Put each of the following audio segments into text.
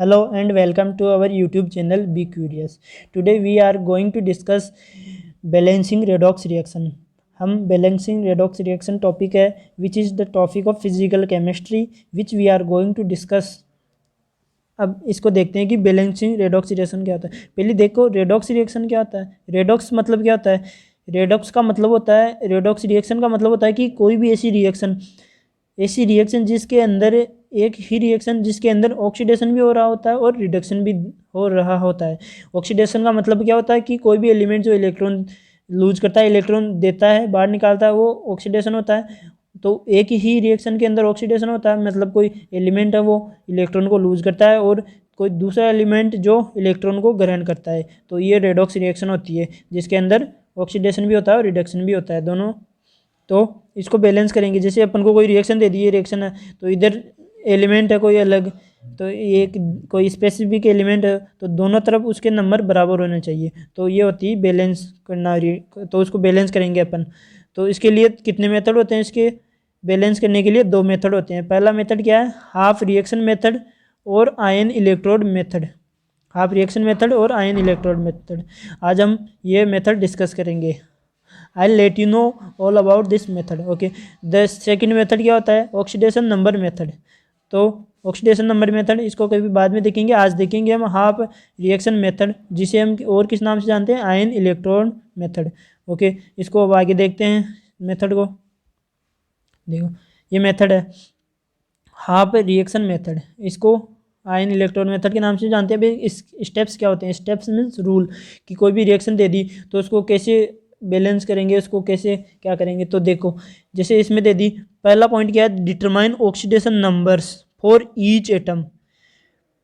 Hello and welcome to our YouTube channel Be Curious. Today we are going to discuss balancing redox reaction. हम balancing redox reaction topic है which is the topic of physical chemistry which we are going to discuss. अब इसको देखते हैं कि balancing redox reaction क्या होता है। पहले देखो रेडॉक्स रिएक्शन क्या होता है। रेडॉक्स मतलब क्या होता है। रेडॉक्स का मतलब होता है रेडॉक्स रिएक्शन का मतलब होता है कि कोई भी ऐसी रिएक्शन जिसके अंदर एक ही रिएक्शन जिसके अंदर ऑक्सीडेशन भी हो रहा होता है और रिडक्शन भी हो रहा होता है। ऑक्सीडेशन का मतलब क्या होता है कि कोई भी एलिमेंट जो इलेक्ट्रॉन लूज करता है, इलेक्ट्रॉन देता है, बाहर निकालता है, वो ऑक्सीडेशन होता है। तो एक ही रिएक्शन के अंदर ऑक्सीडेशन होता है, मतलब कोई एलिमेंट है वो इलेक्ट्रॉन को लूज करता है और कोई दूसरा एलिमेंट जो इलेक्ट्रॉन को ग्रहण करता है। तो ये रेडॉक्स रिएक्शन होती है जिसके अंदर ऑक्सीडेशन भी होता है और रिडक्शन भी होता है दोनों। तो इसको बैलेंस करेंगे। जैसे अपन को कोई रिएक्शन दे दी, ये रिएक्शन है तो इधर एलिमेंट है कोई अलग, तो एक कोई स्पेसिफिक एलिमेंट है तो दोनों तरफ उसके नंबर बराबर होने चाहिए। तो ये होती है बैलेंस करना। तो उसको बैलेंस करेंगे अपन। तो इसके लिए कितने मेथड होते हैं। इसके बैलेंस करने के लिए दो मेथड होते हैं। पहला मेथड क्या है, हाफ रिएक्शन मेथड और ion electrode method. Half reaction method और आयन इलेक्ट्रोड मेथड आज हम ये मेथड डिस्कस करेंगे। I let you know all about this method. Okay, the second method क्या होता है, ऑक्सीडेशन नंबर मेथड। तो ऑक्सीडेशन नंबर मेथड इसको कभी बाद में देखेंगे। आज देखेंगे हम हाफ रिएक्शन मेथड, जिसे हम और किस नाम से जानते हैं, आयन इलेक्ट्रोड मेथड। ओके, इसको अब आगे देखते हैं मेथड को। देखो ये मेथड है हाफ रिएक्शन मेथड, इसको आयन इलेक्ट्रोड मेथड के नाम से जानते हैं। भाई इस स्टेप्स क्या होते हैं। स्टेप्स मीन्स रूल, कि कोई भी रिएक्शन दे दी तो उसको कैसे बैलेंस करेंगे, उसको कैसे क्या करेंगे। तो देखो जैसे इसमें दे दी, पहला पॉइंट क्या है, determine oxidation numbers for each atom.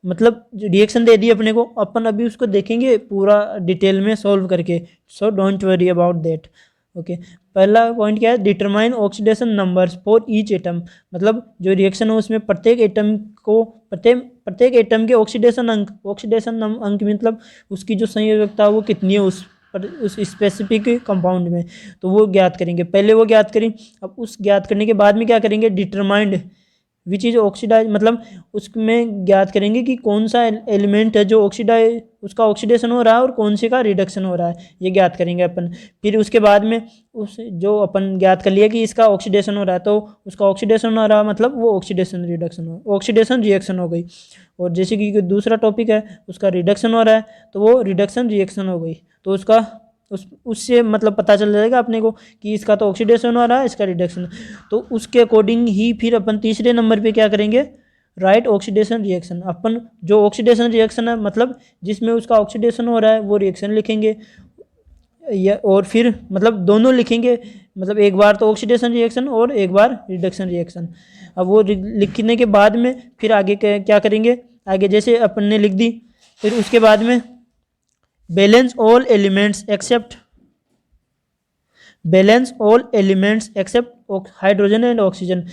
मतलब रिएक्शन दे दी अपने को, अपन अभी उसको देखेंगे पूरा डिटेल में सॉल्व करके। So don't worry about that. Okay, पहला पॉइंट क्या है, determine oxidation numbers for each atom. मतलब जो रिएक्शन है उसमें प्रत्येक एटम को प्रत्येक एटम के ऑक्सीडेशन अंक मतलब उसकी जो संयोजकता वो कितनी है उस स्पेसिफिक कंपाउंड में, तो वो ज्ञात करेंगे। पहले वो ज्ञात करें। अब उस ज्ञात करने के बाद में क्या करेंगे, डिटरमाइंड विच इज ऑक्सीडाइज, मतलब उसमें ज्ञात करेंगे कि कौन सा एलिमेंट है जो ऑक्सीडाइज उसका ऑक्सीडेशन हो रहा है और कौन से का रिडक्शन हो रहा है, ये ज्ञात करेंगे अपन। फिर उसके बाद में उस जो अपन ज्ञात कर लिया कि इसका ऑक्सीडेशन हो रहा है, तो उसका ऑक्सीडेशन हो रहा है मतलब वो ऑक्सीडेशन रिएक्शन हो गई। और जैसे कि दूसरा टॉपिक है उसका रिडक्शन हो रहा है तो वो रिडक्शन रिएक्शन हो गई। तो उसका उससे मतलब पता चल जाएगा अपने को कि इसका तो ऑक्सीडेशन हो रहा है, इसका रिडक्शन। तो उसके अकॉर्डिंग ही फिर अपन तीसरे नंबर पे क्या करेंगे, राइट ऑक्सीडेशन रिएक्शन। अपन जो ऑक्सीडेशन रिएक्शन है मतलब जिसमें उसका ऑक्सीडेशन हो रहा है वो रिएक्शन लिखेंगे, या और फिर मतलब दोनों लिखेंगे। मतलब एक बार तो ऑक्सीडेशन रिएक्शन और एक बार रिडक्शन रिएक्शन। अब वो लिखने के बाद में फिर आगे क्या करेंगे, आगे जैसे अपन ने लिख दी, फिर उसके बाद में balance all elements except hydrogen and oxygen.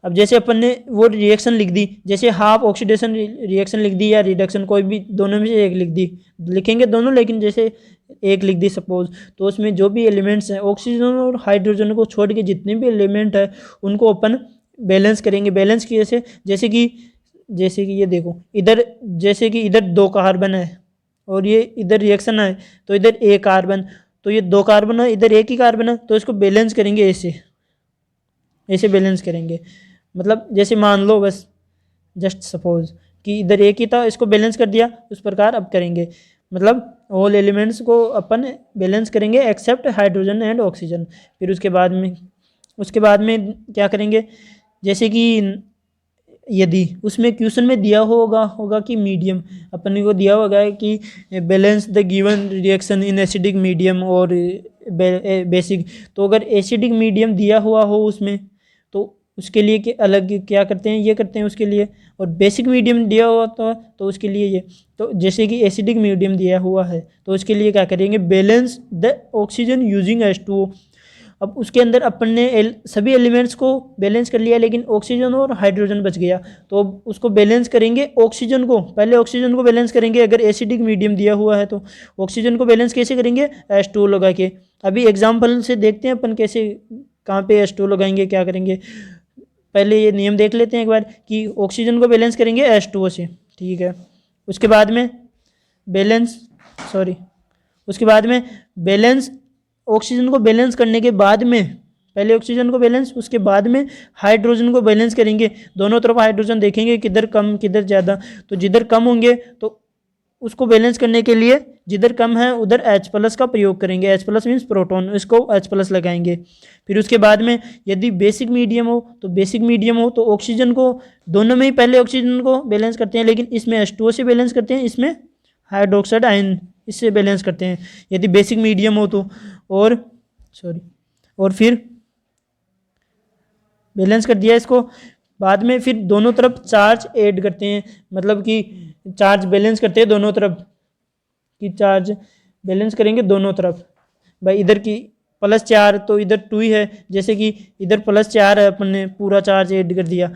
अब जैसे अपन ने वो रिएक्शन लिख दी, जैसे हाफ ऑक्सीडेशन रिएक्शन लिख दी या रिडक्शन, कोई भी दोनों में से एक लिख दी, लिखेंगे दोनों लेकिन जैसे एक लिख दी सपोज, तो उसमें जो भी एलिमेंट्स हैं ऑक्सीजन और हाइड्रोजन को छोड़ के जितने भी एलिमेंट है उनको अपन बैलेंस करेंगे। बैलेंस की जैसे कि ये देखो इधर, जैसे कि इधर 2 कार्बन है और ये इधर रिएक्शन है तो इधर 1 कार्बन, तो ये 2 कार्बन है, इधर 1 ही कार्बन है, तो इसको बैलेंस करेंगे ऐसे बैलेंस करेंगे। मतलब जैसे मान लो बस जस्ट सपोज कि इधर 1 ही था, इसको बैलेंस कर दिया, उस प्रकार अब करेंगे। मतलब ऑल एलिमेंट्स को अपन बैलेंस करेंगे एक्सेप्ट हाइड्रोजन एंड ऑक्सीजन। फिर उसके बाद में क्या करेंगे, जैसे कि यदि उसमें क्वेश्चन में दिया होगा कि मीडियम, अपन को दिया होगा कि balance the given reaction in acidic medium और बेसिक। तो अगर एसिडिक मीडियम दिया हुआ हो उसमें तो उसके लिए कि अलग क्या करते हैं, ये करते हैं उसके लिए। और बेसिक मीडियम दिया हुआ तो उसके लिए ये। तो जैसे कि एसिडिक मीडियम दिया हुआ है तो उसके लिए क्या करेंगे, balance the oxygen using H2O। अब उसके अंदर अपन ने सभी एलिमेंट्स को बैलेंस कर लिया लेकिन ऑक्सीजन और हाइड्रोजन बच गया, तो अब उसको बैलेंस करेंगे। पहले ऑक्सीजन को बैलेंस करेंगे अगर एसिडिक मीडियम दिया हुआ है तो। ऑक्सीजन को बैलेंस कैसे करेंगे, H2O लगा के। अभी एग्जाम्पल से देखते हैं अपन कैसे, कहाँ पे H2O लगाएंगे, क्या करेंगे। पहले ये नियम देख लेते हैं एक बार कि ऑक्सीजन को बैलेंस करेंगे H2O से, ठीक है। उसके बाद में बैलेंस उसके बाद में बैलेंस, ऑक्सीजन को बैलेंस करने के बाद में, पहले ऑक्सीजन को बैलेंस, उसके बाद में हाइड्रोजन को बैलेंस करेंगे। दोनों तरफ हाइड्रोजन देखेंगे किधर कम किधर ज़्यादा, तो जिधर कम होंगे तो उसको बैलेंस करने के लिए जिधर कम है उधर H+ का प्रयोग करेंगे। H+ मीन्स प्रोटॉन, इसको H+ लगाएंगे। फिर उसके बाद में यदि बेसिक मीडियम हो तो ऑक्सीजन को, दोनों में ही पहले ऑक्सीजन को बैलेंस करते हैं, लेकिन इसमें H2O से बैलेंस करते हैं, इसमें हाइड्रोक्साइड आयन इससे बैलेंस करते हैं यदि बेसिक मीडियम हो तो। और फिर बैलेंस कर दिया इसको, बाद में फिर दोनों तरफ चार्ज ऐड करते हैं, मतलब कि चार्ज बैलेंस करते हैं दोनों तरफ, कि चार्ज बैलेंस करेंगे दोनों तरफ। भाई इधर की +4 तो इधर 2 ही है, जैसे कि इधर +4 है, अपन ने पूरा चार्ज ऐड कर दिया,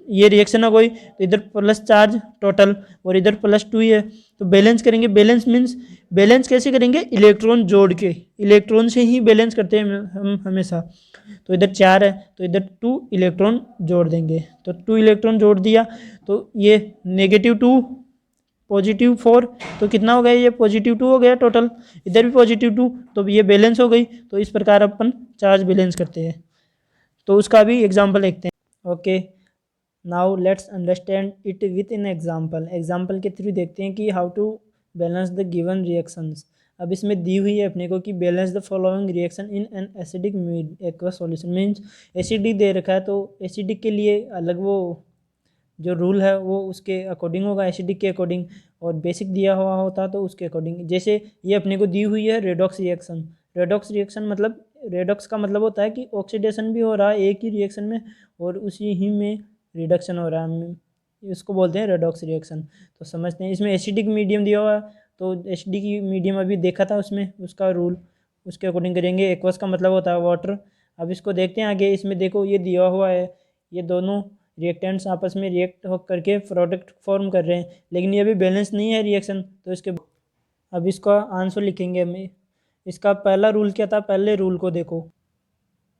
ये रिएक्शन है कोई, तो इधर +4 टोटल और इधर +2 ही है, तो बैलेंस करेंगे। बैलेंस मीन्स बैलेंस कैसे करेंगे, इलेक्ट्रॉन जोड़ के, इलेक्ट्रॉन से ही बैलेंस करते हैं हम हमेशा। तो इधर 4 है तो इधर 2 इलेक्ट्रॉन जोड़ देंगे, तो 2 इलेक्ट्रॉन जोड़ दिया, तो ये -2 +4, तो कितना हो गया, ये +2 हो गया टोटल, इधर भी +2, तो ये बैलेंस हो गई। तो इस प्रकार अपन चार्ज बैलेंस करते हैं। तो उसका भी एग्जाम्पल देखते हैं। Okay, now let's understand it with in example के थ्रू देखते हैं कि how to balance the given reactions. अब इसमें दी हुई है अपने को कि balance the following reaction in an acidic aqueous solution, means acidic दे रखा है, तो एसिडिक के लिए अलग वो जो रूल है वो उसके अकॉर्डिंग होगा, एसिडिक के अकॉर्डिंग, और बेसिक दिया हुआ होता तो उसके अकॉर्डिंग। जैसे ये अपने को दी हुई है रेडॉक्स रिएक्शन मतलब, रेडॉक्स का मतलब होता है कि ऑक्सीडेशन भी हो रहा है एक ही रिएक्शन में और उसी ही में रिडक्शन हो रहा है, इसको बोलते हैं रेडॉक्स रिएक्शन। तो समझते हैं, इसमें एसिडिक मीडियम दिया हुआ है, तो एसिडिक मीडियम अभी देखा था उसमें, उसका रूल उसके अकॉर्डिंग करेंगे। एक्वस का मतलब होता है वाटर। अब इसको देखते हैं आगे, इसमें देखो ये दिया हुआ है, ये दोनों रिएक्टेंट्स आपस में रिएक्ट हो करके प्रोडक्ट फॉर्म कर रहे हैं, लेकिन ये अभी बैलेंस नहीं है रिएक्शन, तो इसके अब इसका आंसर लिखेंगे हमें। इसका पहला रूल क्या था, पहले रूल को देखो।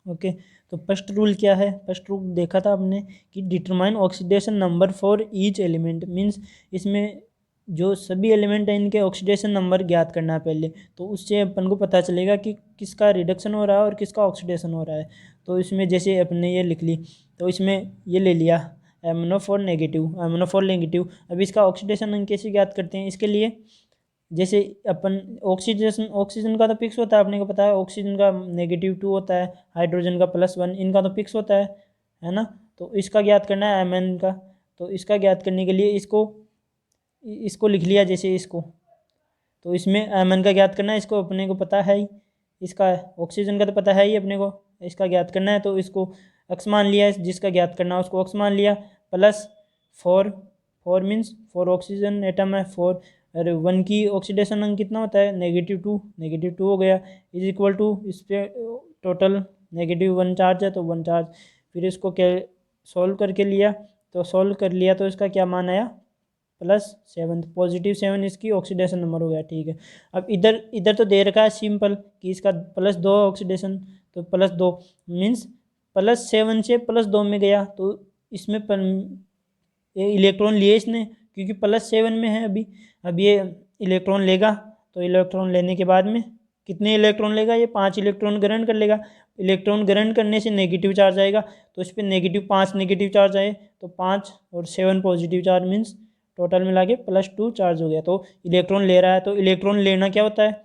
ओके, तो फर्स्ट रूल क्या है, फर्स्ट रूल देखा था आपने कि determine oxidation number for each element, means इसमें जो सभी एलिमेंट हैं इनके ऑक्सीडेशन नंबर ज्ञात करना है पहले, तो उससे अपन को पता चलेगा कि किसका रिडक्शन हो रहा है और किसका ऑक्सीडेशन हो रहा है। तो इसमें जैसे अपने ये लिख ली, तो इसमें ये ले लिया MnO4 नेगेटिव। अब इसका ऑक्सीडेशन हम कैसे ज्ञात करते हैं, इसके लिए जैसे अपन ऑक्सीजन का तो फिक्स होता है, अपने को पता है, ऑक्सीजन का -2 होता है, हाइड्रोजन का +1, इनका तो फिक्स होता है ना। तो इसका ज्ञात करना है Mn का, तो इसका ज्ञात करने के लिए इसको लिख लिया जैसे इसको, तो इसमें Mn का ज्ञात करना है, इसको अपने को पता है ही, इसका ऑक्सीजन का तो पता है ही अपने को, इसका ज्ञात करना है, तो इसको x मान लिया, जिसका ज्ञात करना है उसको x मान लिया, +4 मीन्स 4 ऑक्सीजन एटम है, 4 और 1 की ऑक्सीडेशन अंक कितना होता है, -2 हो गया, इज इक्वल टू इस पर टोटल -1 चार्ज है तो 1 चार्ज। फिर इसको क्या सॉल्व करके लिया, तो सॉल्व कर लिया तो इसका क्या मान आया, +7, +7 इसकी ऑक्सीडेशन नंबर हो गया। ठीक है, अब इधर तो दे रखा है सिंपल कि इसका +2 ऑक्सीडेशन, तो +2 मीन्स +7 से +2 में गया, तो इसमें इलेक्ट्रॉन लिए इसने, क्योंकि +7 में है अभी। अब ये इलेक्ट्रॉन लेगा, तो इलेक्ट्रॉन लेने के बाद में कितने इलेक्ट्रॉन लेगा, ये 5 इलेक्ट्रॉन ग्रहण कर लेगा। इलेक्ट्रॉन ग्रहण करने से नेगेटिव चार्ज आएगा, तो इस पर -5 नेगेटिव चार्ज आए, तो 5 और 7 पॉजिटिव चार्ज, मीन्स टोटल मिला के +2 चार्ज हो गया। तो इलेक्ट्रॉन ले रहा है, तो इलेक्ट्रॉन लेना क्या होता है,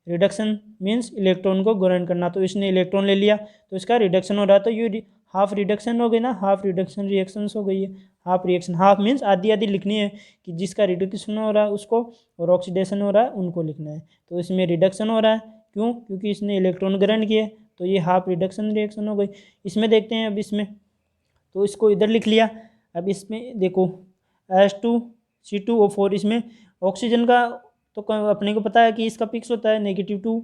रिडक्शन मीन्स इलेक्ट्रॉन को ग्रहण करना, तो इसने इलेक्ट्रॉन ले लिया तो इसका रिडक्शन हो रहा है, तो ये हाफ रिडक्शन हो गई ना, हाफ रिडक्शन रिएक्शंस हो गई है। हाफ रिएक्शन, हाफ मीन्स आधी लिखनी है कि जिसका रिडक्शन हो रहा है उसको और ऑक्सीडेशन हो रहा है उनको लिखना है। तो इसमें रिडक्शन हो रहा है, क्यों, क्योंकि इसने इलेक्ट्रॉन ग्रहण किए, तो ये हाफ रिडक्शन रिएक्शन हो गई। इसमें देखते हैं अब इसमें, तो इसको इधर लिख लिया। अब इसमें देखो H2C2O4, इसमें ऑक्सीजन का तो अपने को पता है कि इसका फिक्स होता है -2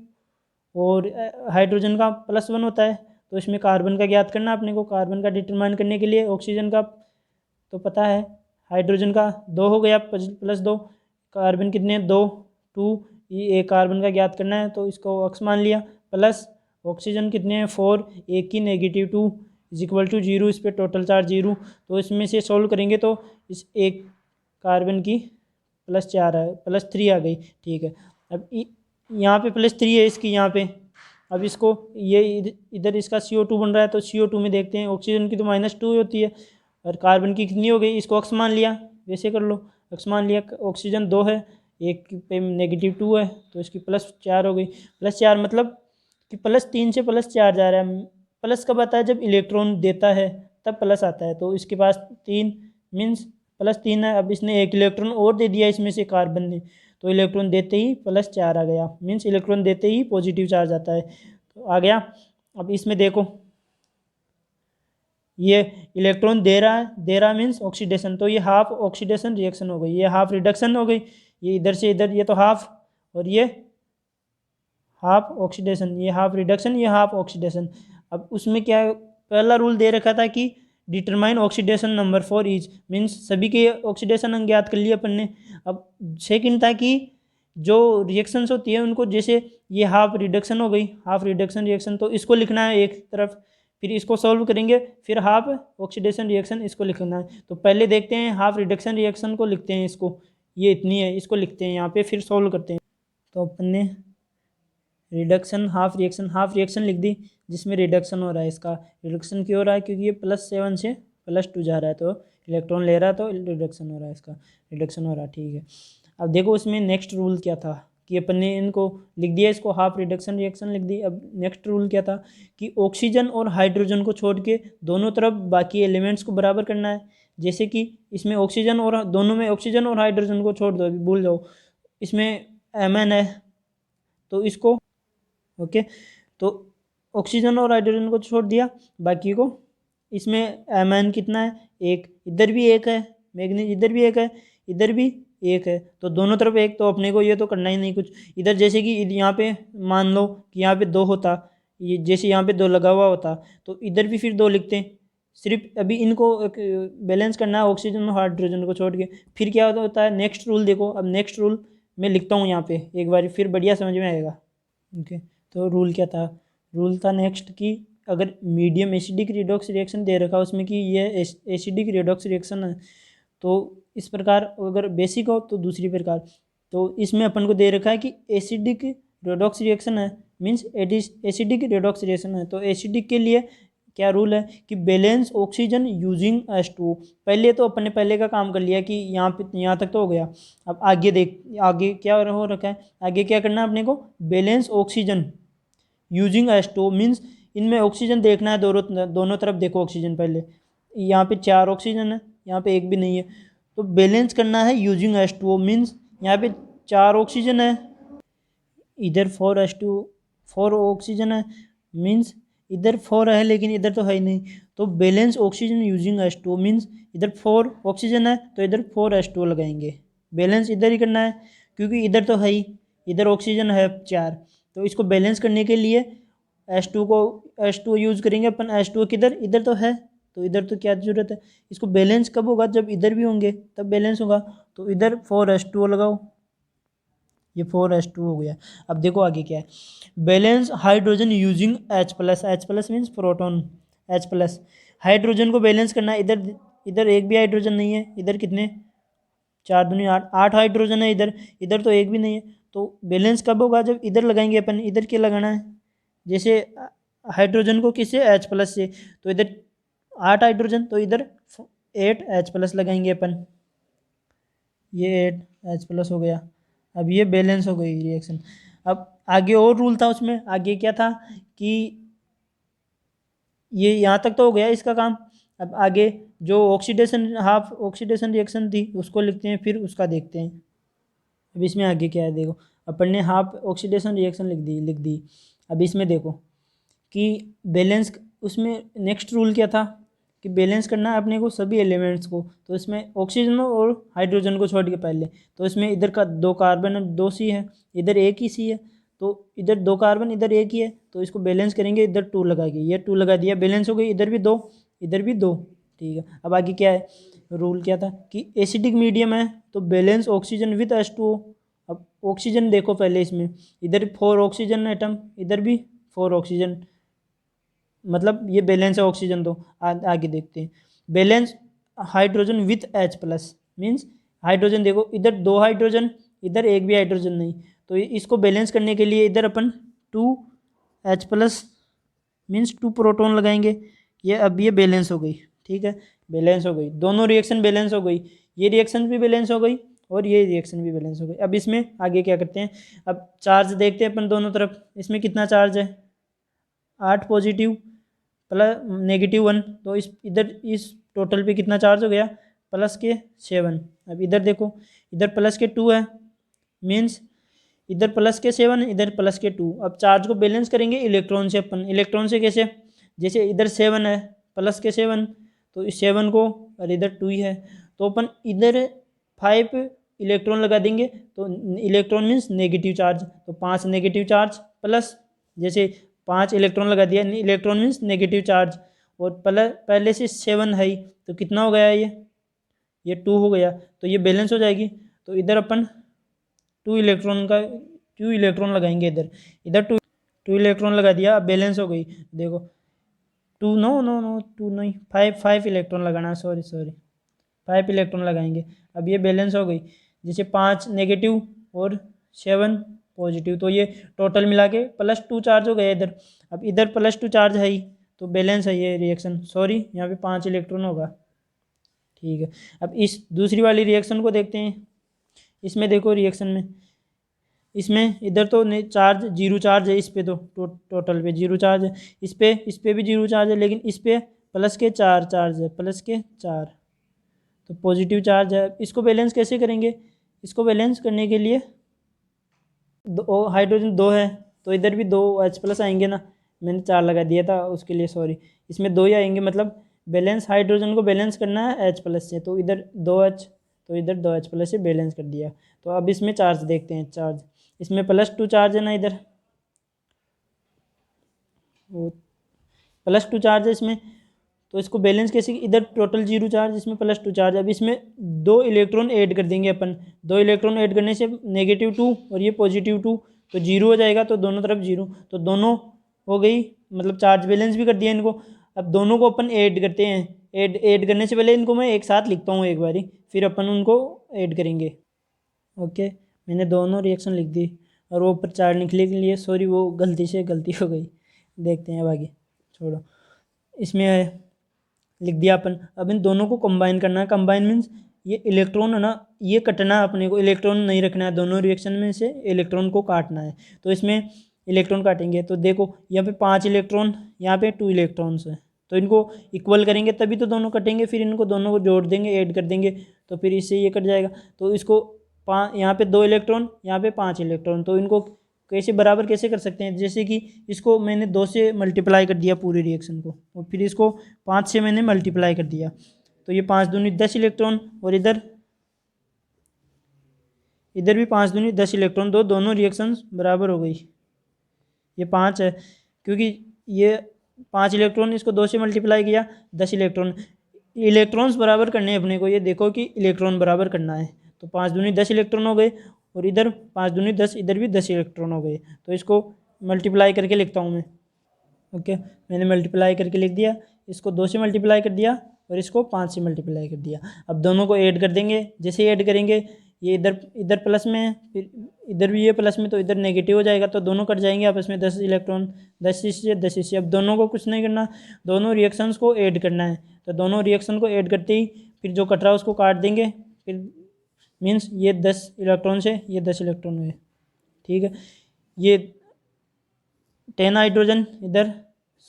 और हाइड्रोजन का +1 होता है, तो इसमें कार्बन का ज्ञात करना अपने को। कार्बन का डिटरमाइन करने के लिए ऑक्सीजन का तो पता है, हाइड्रोजन का 2 हो गया, +2, कार्बन कितने 2 ये कार्बन का ज्ञात करना है, तो इसको x मान लिया, प्लस ऑक्सीजन कितने हैं 4, एक की -2 इज इक्वल टू 0, इस पर टोटल चार्ज 0। तो इसमें से सोल्व करेंगे तो इस एक कार्बन की +4 है, +3 आ गई, ठीक है। अब यहाँ पे +3 है इसकी यहाँ पे। अब इसको ये इधर इसका CO2 बन रहा है, तो CO2 में देखते हैं, ऑक्सीजन की तो -2 होती है और कार्बन की कितनी हो गई, इसको अक्स मान लिया, वैसे कर लो, अक्स मान लिया, ऑक्सीजन 2 है, एक पे -2 है, तो इसकी +4 हो गई। +4 मतलब कि +3 से +4 जा रहा है। प्लस कब आता है, जब इलेक्ट्रॉन देता है तब प्लस आता है, तो इसके पास 3 मीन्स +3 है। अब इसने एक इलेक्ट्रॉन और दे दिया इसमें से कार्बन ने, तो इलेक्ट्रॉन देते ही +4 आ गया, मीन्स इलेक्ट्रॉन देते ही पॉजिटिव चार्ज आता है, तो आ गया। अब इसमें देखो, ये इलेक्ट्रॉन दे रहा मीन्स ऑक्सीडेशन, तो ये हाफ ऑक्सीडेशन रिएक्शन हो गई, ये हाफ रिडक्शन हो गई, ये इधर से इधर, ये तो हाफ, और ये हाफ ऑक्सीडेशन, ये हाफ रिडक्शन, ये हाफ ऑक्सीडेशन। अब उसमें क्या पहला रूल दे रखा था कि determine oxidation number for each, means सभी के ऑक्सीडेशन अंग ज्ञात कर लिए अपन ने। अब सेकंड था कि जो रिएक्शंस होती है उनको, जैसे ये हाफ रिडक्शन हो गई, हाफ रिडक्शन रिएक्शन, तो इसको लिखना है एक तरफ, फिर इसको सॉल्व करेंगे, फिर हाफ ऑक्सीडेशन रिएक्शन इसको लिखना है। तो पहले देखते हैं हाफ रिडक्शन रिएक्शन को लिखते हैं, इसको ये इतनी है, इसको लिखते हैं यहाँ पे, फिर सॉल्व करते हैं। तो अपन ने रिडक्शन हाफ रिएक्शन लिख दी, जिसमें रिडक्शन हो रहा है, इसका रिडक्शन क्यों हो रहा है, क्योंकि ये +7 से +2 जा रहा है, तो इलेक्ट्रॉन ले रहा है, तो रिडक्शन हो रहा है, इसका रिडक्शन हो रहा है, ठीक है। अब देखो उसमें नेक्स्ट रूल क्या था, कि अपन ने इनको लिख दिया, इसको हाफ रिडक्शन रिएक्शन लिख दी। अब नेक्स्ट रूल क्या था कि ऑक्सीजन और हाइड्रोजन को छोड़ के दोनों तरफ बाकी एलिमेंट्स को बराबर करना है। जैसे कि इसमें ऑक्सीजन और दोनों में ऑक्सीजन और हाइड्रोजन को छोड़ दो, अभी भूल जाओ, इसमें Mn है, तो इसको ओके, तो ऑक्सीजन और हाइड्रोजन को छोड़ दिया, बाकी को, इसमें Mn कितना है, एक, इधर भी एक है, मैग्नीज इधर भी एक है, इधर भी एक है, तो दोनों तरफ एक, तो अपने को ये तो करना ही नहीं कुछ। इधर जैसे कि यहाँ पे मान लो कि यहाँ पे 2 होता, ये जैसे यहाँ पे 2 लगा हुआ होता, तो इधर भी फिर 2 लिखते हैं, सिर्फ अभी इनको बैलेंस करना है ऑक्सीजन और हाइड्रोजन को छोड़ के। फिर क्या होता है, नेक्स्ट रूल देखो, अब नेक्स्ट रूल मैं लिखता हूँ यहाँ पे एक बार, फिर बढ़िया समझ में आएगा, ओके। तो रूल क्या था, रूल था नेक्स्ट कि अगर मीडियम एसिडिक रिडॉक्स रिएक्शन दे रखा उसमें कि ये एसिडिक रिडॉक्स रिएक्शन है, तो इस प्रकार, अगर बेसिक हो तो दूसरी प्रकार। तो इसमें अपन को दे रखा है कि एसिडिक रिडॉक्स रिएक्शन है, मीन्स एसिडिक रिडॉक्स रिएक्शन है, तो एसिडिक के लिए क्या रूल है कि बैलेंस ऑक्सीजन यूजिंग H2O। पहले तो अपन ने पहले का काम कर लिया कि यहाँ तक तो हो गया। अब आगे देख, आगे क्या हो रखा है, आगे क्या करना है अपने को, balance oxygen using H2O, means इनमें ऑक्सीजन देखना है, दोनों तरफ देखो ऑक्सीजन, पहले यहाँ पे 4 ऑक्सीजन है, यहाँ पे एक भी नहीं है, तो बैलेंस करना है यूजिंग H2O, मीन्स यहाँ पे 4 ऑक्सीजन है, इधर 4 ऑक्सीजन है, मीन्स इधर 4 है लेकिन इधर तो है ही नहीं, तो balance oxygen using H2O, means इधर 4 ऑक्सीजन है तो इधर 4 H2O लगाएंगे, बैलेंस इधर ही करना है, क्योंकि इधर तो है ही, इधर ऑक्सीजन है 4, तो इसको बैलेंस करने के लिए H2O यूज़ करेंगे अपन। H2O किधर, इधर तो है, तो इधर तो क्या ज़रूरत है, इसको बैलेंस कब होगा, जब इधर भी होंगे तब बैलेंस होगा, तो इधर 4 H2O लगाओ, ये 4 H2 हो गया। अब देखो आगे क्या है, balance hydrogen using H+ means proton, H+, hydrogen को बैलेंस करना है, इधर एक भी हाइड्रोजन नहीं है, इधर कितने, 4 दूनी 8 हाइड्रोजन है, इधर तो एक भी नहीं है, तो बैलेंस कब होगा, जब इधर लगाएंगे अपन, इधर क्या लगाना है, जैसे हाइड्रोजन को किससे, H+ से, तो इधर 8 हाइड्रोजन, तो इधर 8 H+ लगाएंगे अपन, ये 8 H+ हो गया। अब ये बैलेंस हो गई रिएक्शन। अब आगे और रूल था उसमें, आगे क्या था कि ये यहाँ तक तो हो गया इसका काम। अब आगे जो ऑक्सीडेशन, हाफ ऑक्सीडेशन रिएक्शन थी उसको लिखते हैं, फिर उसका देखते हैं। अब इसमें आगे क्या है देखो, अपन ने हाफ ऑक्सीडेशन रिएक्शन लिख दी। अब इसमें देखो कि बैलेंस, उसमें नेक्स्ट रूल क्या था कि बैलेंस करना है अपने को सभी एलिमेंट्स को, तो इसमें ऑक्सीजन और हाइड्रोजन को छोड़ के पहले, तो इसमें इधर का 2 कार्बन है, 2 C है, इधर एक ही C है, तो इधर 2 कार्बन, इधर एक ही है, तो इसको बैलेंस करेंगे, इधर 2 लगाएंगे, ये 2 लगा दिया, बैलेंस हो गई, इधर भी 2, इधर भी 2, ठीक है। अब आगे क्या है, रूल क्या था कि एसिडिक मीडियम है तो बैलेंस ऑक्सीजन विद H2O। अब ऑक्सीजन देखो पहले, इसमें इधर 4 ऑक्सीजन एटम, इधर भी 4 ऑक्सीजन, मतलब ये बैलेंस है ऑक्सीजन, तो आगे देखते हैं, balance hydrogen with H+, means hydrogen देखो, इधर 2 हाइड्रोजन, इधर एक भी हाइड्रोजन नहीं, तो इसको बैलेंस करने के लिए इधर अपन 2H+ मीन्स 2 प्रोटॉन लगाएंगे। ये अब ये बैलेंस हो गई, ठीक है, बैलेंस हो गई, दोनों रिएक्शन बैलेंस हो गई, ये रिएक्शन भी बैलेंस हो गई और ये रिएक्शन भी बैलेंस हो गई। अब इसमें आगे क्या करते हैं, अब चार्ज देखते हैं अपन दोनों तरफ, इसमें कितना चार्ज है, 8 पॉजिटिव प्लस -1, तो इस इधर इस टोटल पे कितना चार्ज हो गया, +7। अब इधर देखो, इधर +2 है, मीन्स इधर +7, इधर +2। अब चार्ज को बैलेंस करेंगे इलेक्ट्रॉन से अपन, इलेक्ट्रॉन से कैसे, जैसे इधर 7 है, +7, तो इस 7 को, और इधर 2 ही है, तो अपन इधर 5 इलेक्ट्रॉन लगा देंगे, तो इलेक्ट्रॉन मीन्स नेगेटिव चार्ज, तो 5 नेगेटिव चार्ज प्लस, जैसे 5 इलेक्ट्रॉन लगा दिया, इलेक्ट्रॉन मीन्स नेगेटिव चार्ज, और पहले से 7 है, तो कितना हो गया ये 2 हो गया, तो ये बैलेंस हो जाएगी। तो इधर अपन 2 इलेक्ट्रॉन लगाएंगे, इधर इधर 2 इलेक्ट्रॉन लगा दिया, अब बैलेंस हो गई। देखो 2, नो नो नो 2 नहीं, 5 इलेक्ट्रॉन लगाना, सॉरी 5 इलेक्ट्रॉन लगाएंगे, अब ये बैलेंस हो गई। जैसे 5 नेगेटिव और 7 पॉजिटिव, तो ये टोटल मिला के +2 चार्ज हो गया इधर। अब इधर +2 चार्ज है ही, तो बैलेंस है ये रिएक्शन, सॉरी यहाँ पे 5 इलेक्ट्रॉन होगा, ठीक है। अब इस दूसरी वाली रिएक्शन को देखते हैं। इसमें देखो रिएक्शन में, इसमें इधर तो चार्ज 0 चार्ज है, इस पे तो टोटल पे 0 चार्ज है, इस पे भी 0 चार्ज है, लेकिन इस पे +4 चार्ज है, +4, तो पॉजिटिव चार्ज है। इसको बैलेंस कैसे करेंगे, इसको बैलेंस करने के लिए हाइड्रोजन 2 है, तो इधर भी 2H+ आएंगे ना, मैंने 4 लगा दिया था उसके लिए, सॉरी, इसमें 2 ही आएंगे, मतलब बैलेंस हाइड्रोजन को बैलेंस करना है H+ से, तो इधर 2H, तो इधर 2H+ से बैलेंस कर दिया। तो अब इसमें चार्ज देखते हैं, चार्ज इसमें +2 चार्ज है ना, इधर वो +2 चार्ज है इसमें, तो इसको बैलेंस कैसे, इधर टोटल 0 चार्ज, इसमें +2 चार्ज। अब इसमें 2 इलेक्ट्रॉन ऐड कर देंगे अपन, 2 इलेक्ट्रॉन ऐड करने से -2 और ये +2, तो 0 हो जाएगा, तो दोनों तरफ 0, तो दोनों हो गई, मतलब चार्ज बैलेंस भी कर दिया इनको। अब दोनों को अपन ऐड करते हैं, ऐड करने से पहले इनको मैं एक साथ लिखता हूँ एक बारी, फिर अपन उनको ऐड करेंगे। ओके, मैंने दोनों रिएक्शन लिख दी, और वो ऊपर चार्ज लिखने के लिए, सॉरी वो गलती हो गई, देखते हैं अब आगे, छोड़ो। इसमें लिख दिया अपन। अब इन दोनों को कंबाइन करना है, कंबाइन मीन्स ये इलेक्ट्रॉन है ना, ये कटना है अपने को, इलेक्ट्रॉन नहीं रखना है, दोनों रिएक्शन में से इलेक्ट्रॉन को काटना है, तो इसमें इलेक्ट्रॉन काटेंगे। तो देखो यहाँ पे 5 इलेक्ट्रॉन, यहाँ पे 2 इलेक्ट्रॉन्स है, तो इनको इक्वल करेंगे तभी तो दोनों कटेंगे, फिर इनको दोनों को जोड़ देंगे, ऐड कर देंगे, तो फिर इससे ये कट जाएगा। तो इसको यहाँ पे 2 इलेक्ट्रॉन, यहाँ पे 5 इलेक्ट्रॉन, तो इनको कैसे बराबर कैसे कर सकते हैं, जैसे कि इसको मैंने 2 से मल्टीप्लाई कर दिया पूरे रिएक्शन को, और फिर इसको 5 से मैंने मल्टीप्लाई कर दिया, तो ये 5 दूनी 10 इलेक्ट्रॉन, और इधर भी 5 दूनी 10 इलेक्ट्रॉन, दोनों रिएक्शंस बराबर हो गई। ये 5 है, क्योंकि ये 5 इलेक्ट्रॉन, इसको 2 से मल्टीप्लाई किया, 10 इलेक्ट्रॉन, इलेक्ट्रॉन्स बराबर करने हैं अपने को, ये देखो कि इलेक्ट्रॉन बराबर करना है, तो 5 दूनी 10 इलेक्ट्रॉन हो गए, और इधर 5 दूनी 10, इधर भी 10 इलेक्ट्रॉन हो गए, तो इसको मल्टीप्लाई करके लिखता हूँ मैं। ओके, मैंने मल्टीप्लाई करके लिख दिया, इसको 2 से मल्टीप्लाई कर दिया, और इसको 5 से मल्टीप्लाई कर दिया। अब दोनों को ऐड कर देंगे, जैसे ऐड करेंगे ये इधर प्लस में है, फिर इधर भी ये प्लस में, तो इधर नेगेटिव हो जाएगा, तो दोनों कट जाएंगे आपस में, 10 इलेक्ट्रॉन, 10 इससे 10 इससे। अब दोनों को कुछ नहीं करना, दोनों रिएक्शंस को ऐड करना है, तो दोनों रिएक्शन को ऐड करते ही फिर जो कट रहा है उसको काट देंगे, फिर मीन्स ये 10 इलेक्ट्रॉन से ये 10 इलेक्ट्रॉन हुए, ठीक है। ये 10 हाइड्रोजन, इधर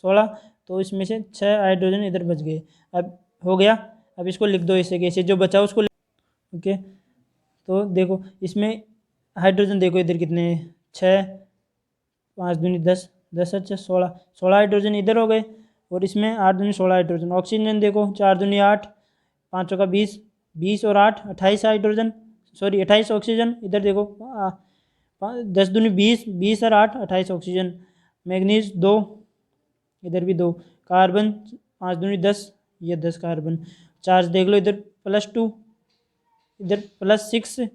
16, तो इसमें से 6 हाइड्रोजन इधर बच गए। अब हो गया, अब इसको लिख दो ऐसे कैसे, जो बचा उसको ओके। तो देखो इसमें हाइड्रोजन देखो इधर कितने हैं, 6, 5 दूनी 10, 10 अच्छा 16 हाइड्रोजन इधर हो गए, और इसमें 8 दूनी 16 हाइड्रोजन। ऑक्सीजन देखो 4 दूनी 8, 5 चौका 20, 20 और 8 28 हाइड्रोजन, सॉरी 28 ऑक्सीजन। इधर देखो 10 दूनी 20, 20 और 8 28 ऑक्सीजन। मैग्नीज 2, इधर भी 2, कार्बन 5 दूनी 10, ये 10 कार्बन। चार्ज देख लो इधर +2, इधर +6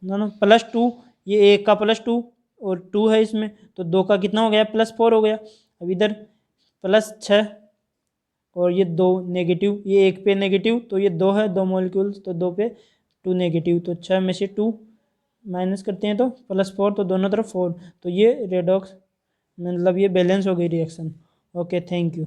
नो +2, ये 1 का +2 और 2 है इसमें, तो 2 का कितना हो गया, +4 हो गया। अब इधर +6, और ये 2 नेगेटिव, ये 1 पे नेगेटिव, तो ये 2 है, 2 मॉलिक्यूल्स, तो 2 पे 2 नेगेटिव, तो 6 में से 2 माइनस करते हैं तो +4, तो दोनों तरफ 4, तो ये रेडॉक्स मतलब ये बैलेंस हो गई रिएक्शन। Okay, thank you.